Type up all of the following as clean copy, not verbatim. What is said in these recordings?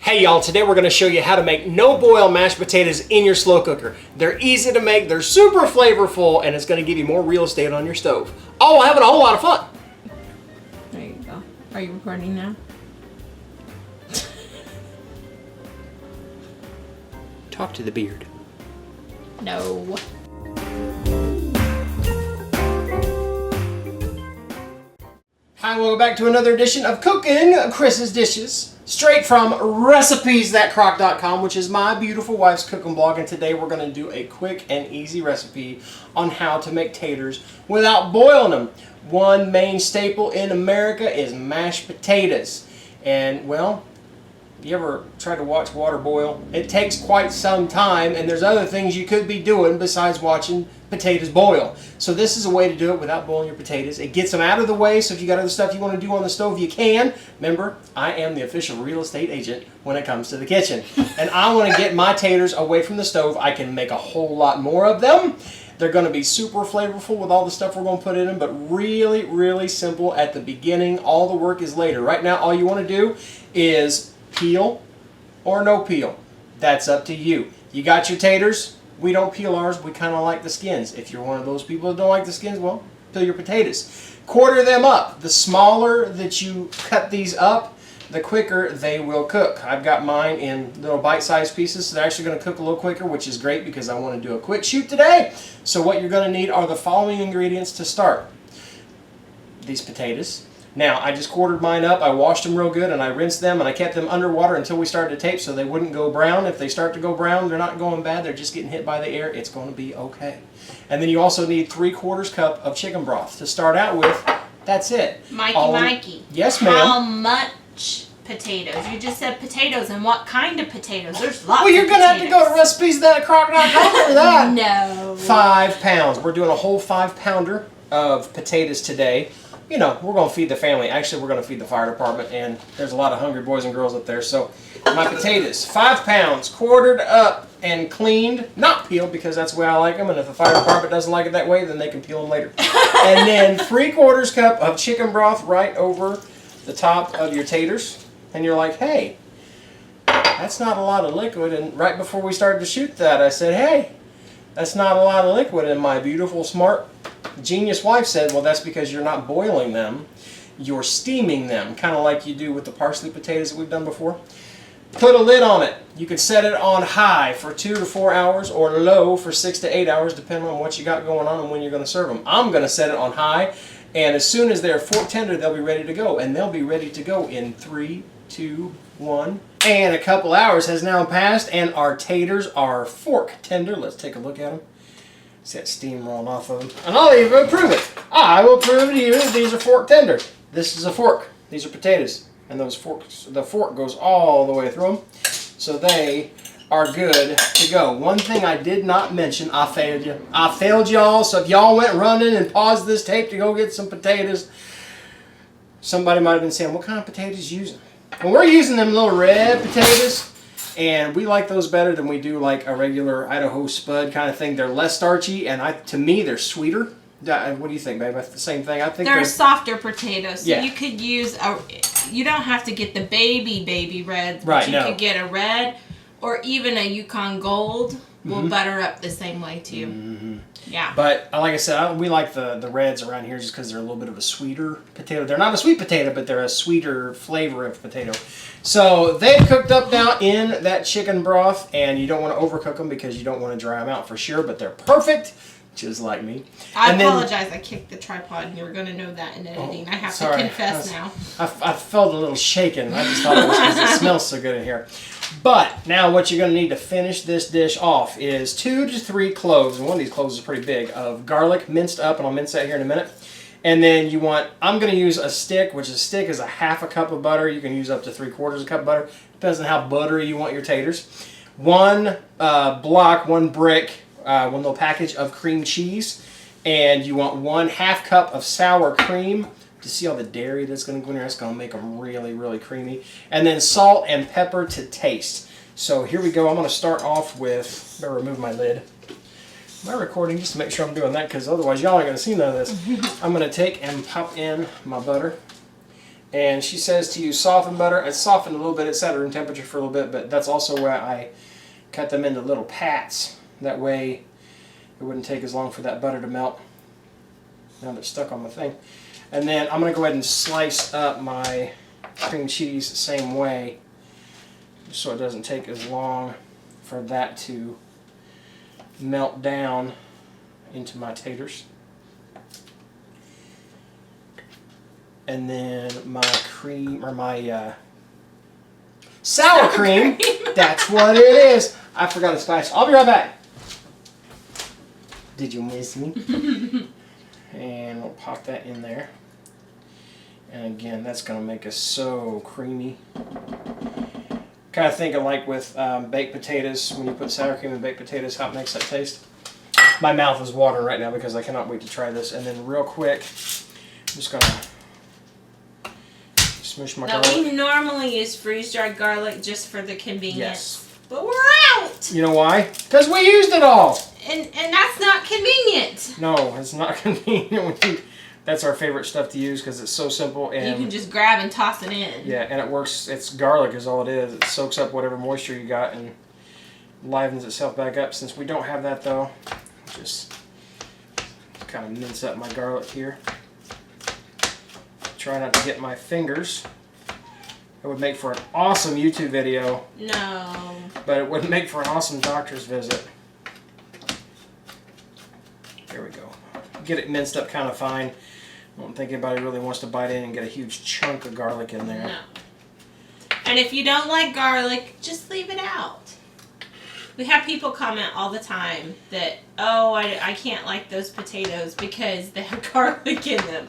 Hey y'all, today we're going to show you how to make no-boil mashed potatoes in your slow cooker. They're easy to make, they're super flavorful, and it's going to give you more real estate on your stove. All while having a whole lot of fun. There you go. Are you recording now? Talk to the beard. No. Hi, welcome back to another edition of Cooking Chris's Dishes. Straight from recipesthatcrock.com, which is my beautiful wife's cooking blog, and today we're going to do a quick and easy recipe on how to make taters without boiling them. One main staple in America is mashed potatoes. And, well, you ever tried to watch water boil? It takes quite some time, and there's other things you could be doing besides watching potatoes boil. So this is a way to do it without boiling your potatoes. It gets them out of the way, so if you got other stuff you want to do on the stove, you can. Remember, I am the official real estate agent when it comes to the kitchen. And I want to get my taters away from the stove. I can make a whole lot more of them. They're going to be super flavorful with all the stuff we're going to put in them, but really, really simple at the beginning. All the work is later. Right now, all you want to do is peel or no peel. That's up to you. You got your taters. We don't peel ours. We kind of like the skins. If you're one of those people that don't like the skins, well, peel your potatoes. Quarter them up. The smaller that you cut these up, the quicker they will cook. I've got mine in little bite-sized pieces, so they're actually going to cook a little quicker, which is great because I want to do a quick shoot today. So what you're going to need are the following ingredients to start. These potatoes. Now, I just quartered mine up, I washed them real good, and I rinsed them, and I kept them underwater until we started to tape so they wouldn't go brown. If they start to go brown, they're not going bad, they're just getting hit by the air. It's going to be okay. And then you also need 3/4 cup of chicken broth to start out with. That's it. Mikey. Yes, ma'am. How much potatoes? You just said potatoes, and what kind of potatoes? There's lots Well, you're of going to have to go to referral for that. No. 5 pounds. We're doing a whole 5-pounder of potatoes today. You know, we're going to feed the family. Actually, we're going to feed the fire department, and there's a lot of hungry boys and girls up there. So, my potatoes, 5 pounds, quartered up and cleaned, not peeled because that's the way I like them, and if the fire department doesn't like it that way, then they can peel them later. And then 3/4 cup of chicken broth right over the top of your taters. And you're like, hey, that's not a lot of liquid. And right before we started to shoot that, I said, hey, that's not a lot of liquid. And my beautiful, smart, genius wife said, well, that's because you're not boiling them, you're steaming them, kind of like you do with the parsley potatoes that we've done before. Put a lid on it. You can set it on high for 2 to 4 hours or low for 6 to 8 hours, depending on what you got going on and when you're going to serve them. I'm going to set it on high, and as soon as they're fork tender, they'll be ready to go, and they'll be ready to go in 3, 2, 1. And a couple hours has now passed, and our taters are fork tender. Let's take a look at them. See that steam rolling off of them. And I'll even prove it. I will prove to you that these are fork tender. This is a fork. These are potatoes. And those forks, the fork goes all the way through them. So they are good to go. One thing I did not mention, I failed you. I failed y'all. So if y'all went running and paused this tape to go get some potatoes, somebody might have been saying, what kind of potatoes you using? Well, we're using them little red potatoes. And we like those better than we do like a regular Idaho Spud kind of thing. They're less starchy, and to me, they're sweeter. What do you think, babe? That's the same thing. I think they're softer potatoes. So yeah. You could use you don't have to get the baby reds, but right, you could get a red or even a Yukon Gold. Will butter up the same way too. Mm-hmm. Yeah. But like I said, we like the reds around here just because they're a little bit of a sweeter potato. They're not a sweet potato, but they're a sweeter flavor of potato. So they've cooked up now in that chicken broth, and you don't want to overcook them because you don't want to dry them out for sure, but they're perfect, just like me. I apologize. I kicked the tripod, and you're going to know that in editing. I have to confess now. I felt a little shaken. I just thought it was because it smells so good in here. But now what you're going to need to finish this dish off is 2 to 3 cloves, and one of these cloves is pretty big, of garlic minced up, and I'll mince that here in a minute. And then you want, I'm going to use a stick, which a stick is a 1/2 cup of butter. You can use up to 3/4 cup of butter. Depends on how buttery you want your taters. One brick, one little package of cream cheese. And you want 1/2 cup of sour cream. To see all the dairy that's going to go in there, it's going to make them really, really creamy. And then salt and pepper to taste. So here we go. I'm going to start off with, better remove my lid. Am I recording just to make sure I'm doing that? Because otherwise y'all ain't going to see none of this. I'm going to take and pop in my butter. And she says to use softened butter. It's softened a little bit. It's set at room temperature for a little bit, but that's also where I cut them into little pats. That way it wouldn't take as long for that butter to melt. Now that it's stuck on my thing. And then I'm going to go ahead and slice up my cream cheese the same way, just so it doesn't take as long for that to melt down into my taters. And then my cream, or my sour cream, that's what it is. I forgot to splash. I'll be right back. Did you miss me? And we'll pop that in there. And again, that's going to make us so creamy. Kind of think of like with baked potatoes, when you put sour cream in baked potatoes, how it makes that taste. My mouth is watering right now because I cannot wait to try this. And then real quick, I'm just going to smush my garlic. We normally use freeze-dried garlic just for the convenience. Yes. But we're out! You know why? Because we used it all! And that's not convenient. No, it's not convenient. That's our favorite stuff to use because it's so simple. And you can just grab and toss it in. Yeah, and it works. It's garlic is all it is. It soaks up whatever moisture you got and livens itself back up. Since we don't have that though, just kind of mince up my garlic here. Try not to get my fingers. It would make for an awesome YouTube video. No. But it wouldn't make for an awesome doctor's visit. There we go. Get it minced up kind of fine. I don't think anybody really wants to bite in and get a huge chunk of garlic in there. No. And if you don't like garlic, just leave it out. We have people comment all the time that, oh, I can't like those potatoes because they have garlic in them.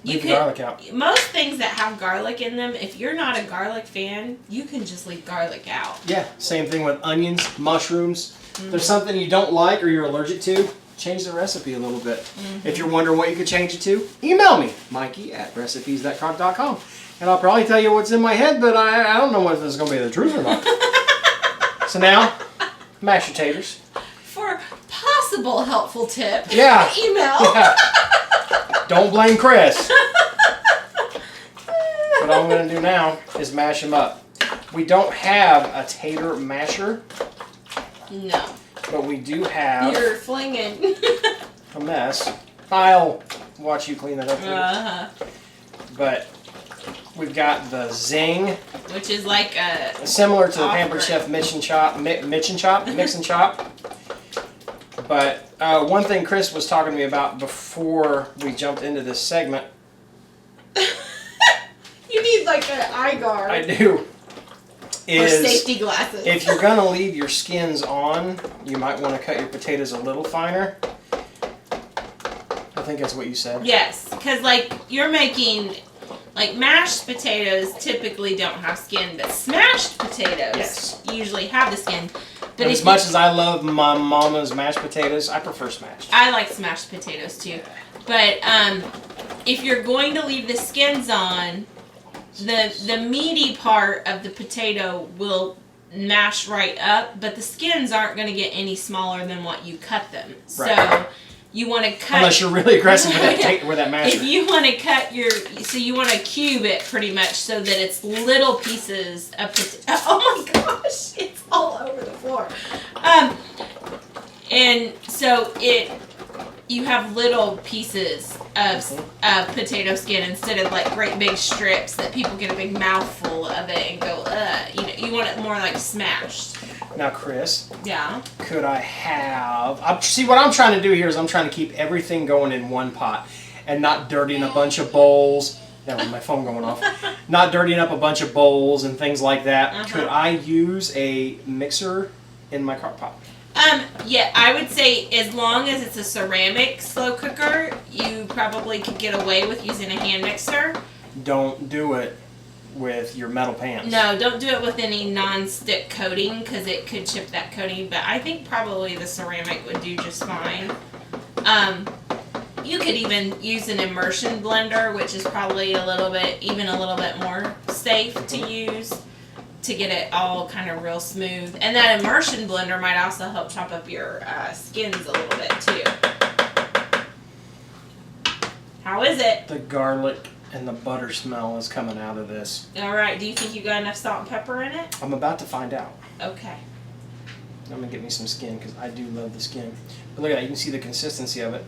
Leave the garlic out. Most things that have garlic in them, if you're not a garlic fan, you can just leave garlic out. Yeah, same thing with onions, mushrooms. If there's something you don't like or you're allergic to, change the recipe a little bit. If you're wondering what you could change it to, email me, Mikey@recipes.crock.com. And I'll probably tell you what's in my head, but I don't know whether this is going to be the truth or not. So now, mash your taters. For possible helpful tip, yeah. email. Yeah. Don't blame Cris. What I'm going to do now is mash them up. We don't have a tater masher. No. But we do have... You're flinging. a mess. I'll watch you clean it up too. But we've got the Zing. Which is like a... Similar to the Pampered Chef Mix and Chop. But one thing Cris was talking to me about before we jumped into this segment. You need like an eye guard. I do. Or safety glasses. If you're going to leave your skins on, you might want to cut your potatoes a little finer. I think that's what you said. Yes, because like you're making, like mashed potatoes typically don't have skin, but smashed potatoes usually have the skin. But as much as I love my mama's mashed potatoes, I prefer smashed. I like smashed potatoes too. But if you're going to leave the skins on, the meaty part of the potato will mash right up, but the skins aren't going to get any smaller than what you cut them. Right. So you want to cut... Unless you're really aggressive with that masher. If you want to cut so you want to cube it pretty much so that it's little pieces of potato. Oh my gosh, it's all over the floor. And so you have little pieces of potato skin instead of like great big strips that people get a big mouthful of it and go, you want it more like smashed. Now, Cris. Yeah. Could I have... see, what I'm trying to do here is I'm trying to keep everything going in one pot and not dirtying a bunch of bowls. That was my phone going off. Not dirtying up a bunch of bowls and things like that. Could I use a mixer in my crock pot? Yeah, I would say as long as it's a ceramic slow cooker, you probably could get away with using a hand mixer. Don't do it with your metal pans. No, don't do it with any non-stick coating because it could chip that coating, but I think probably the ceramic would do just fine. You could even use an immersion blender, which is probably a little bit more safe to use to get it all kind of real smooth. And that immersion blender might also help chop up your skins a little bit too. How is it? The garlic And the butter smell is coming out of this. All right. Do you think you got enough salt and pepper in it? I'm about to find out. Okay. I'm gonna get me some skin because I do love the skin. But look at that, you can see the consistency of it.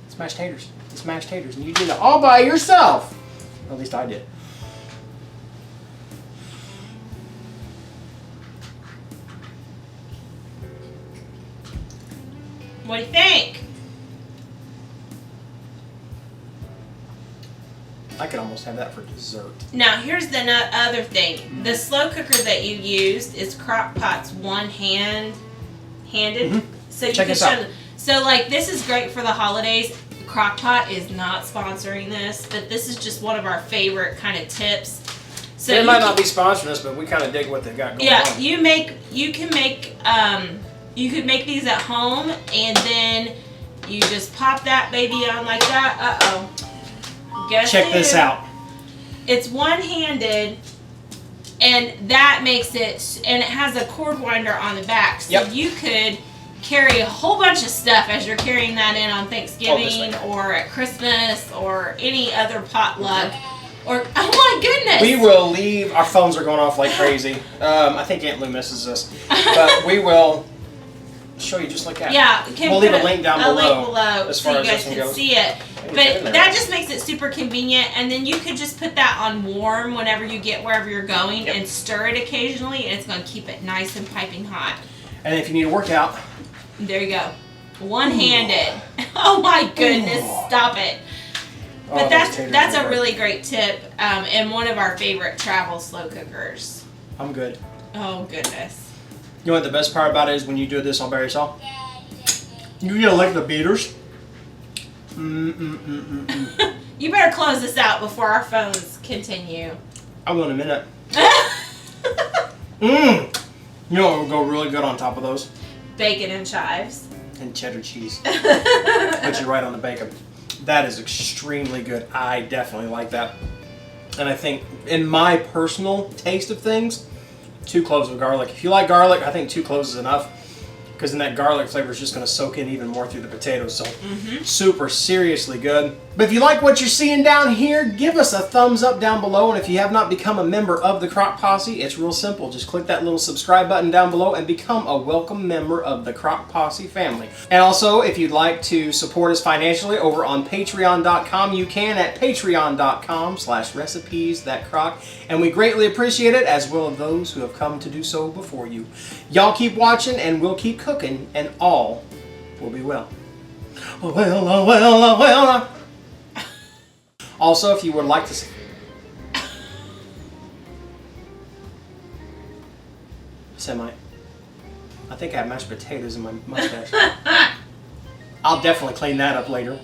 It's mashed taters. It's mashed taters, and you did it all by yourself. At least I did. What do you think? I could almost have that for dessert. Now, here's the other thing. The slow cooker that you used is Crock Pot's one-handed. So you Check can this show out. them. So, like, this is great for the holidays. Crock Pot is not sponsoring this, but this is just one of our favorite kind of tips. So They you might can- not be sponsoring us, but we kind of dig what they got going Yeah, on. you could make these at home, and then you just pop that baby on like that. Guess Check this who? out. It's one-handed, and that makes it, and it has a cord winder on the back, so Yep. you could carry a whole bunch of stuff as you're carrying that in on Thanksgiving or at Christmas or any other potluck. Or, oh my goodness! We will leave. Our phones are going off like crazy. I think Aunt Lou misses us, but we will show you just like that. Yeah, we'll leave a link down below. As as far so as you guys this one can goes. see it. Maybe But put it in there. that just makes it super convenient, and then you could just put that on warm whenever you get wherever you're going, Yep. and stir it occasionally, and it's going to keep it nice and piping hot. And if you need to work out, There you go, one-handed. Oh my goodness, Ooh. stop it! oh, But those taters that's are a good. really great tip, and one of our favorite travel slow cookers. I'm good. Oh goodness. You know what the best part about it is when you do this all by yourself? You get like the beaters. You better close this out before our phones continue. I will in a minute. You know what would go really good on top of those? Bacon and chives. And cheddar cheese. But you're right on the bacon. That is extremely good. I definitely like that. And I think, in my personal taste of things, 2 cloves of garlic. If you like garlic, I think 2 cloves is enough. Because then that garlic flavor is just going to soak in even more through the potatoes. So, super seriously good. But if you like what you're seeing down here, give us a thumbs up down below. And if you have not become a member of the Crock Posse, it's real simple. Just click that little subscribe button down below and become a welcome member of the Crock Posse family. And also, if you'd like to support us financially over on Patreon.com, you can at Patreon.com/recipes-that-crock. And we greatly appreciate it, as well as those who have come to do so before you. Y'all keep watching, and we'll keep cooking, and all will be well. Well. Also, if you would like to... I think I have mashed potatoes in my mustache. I'll definitely clean that up later.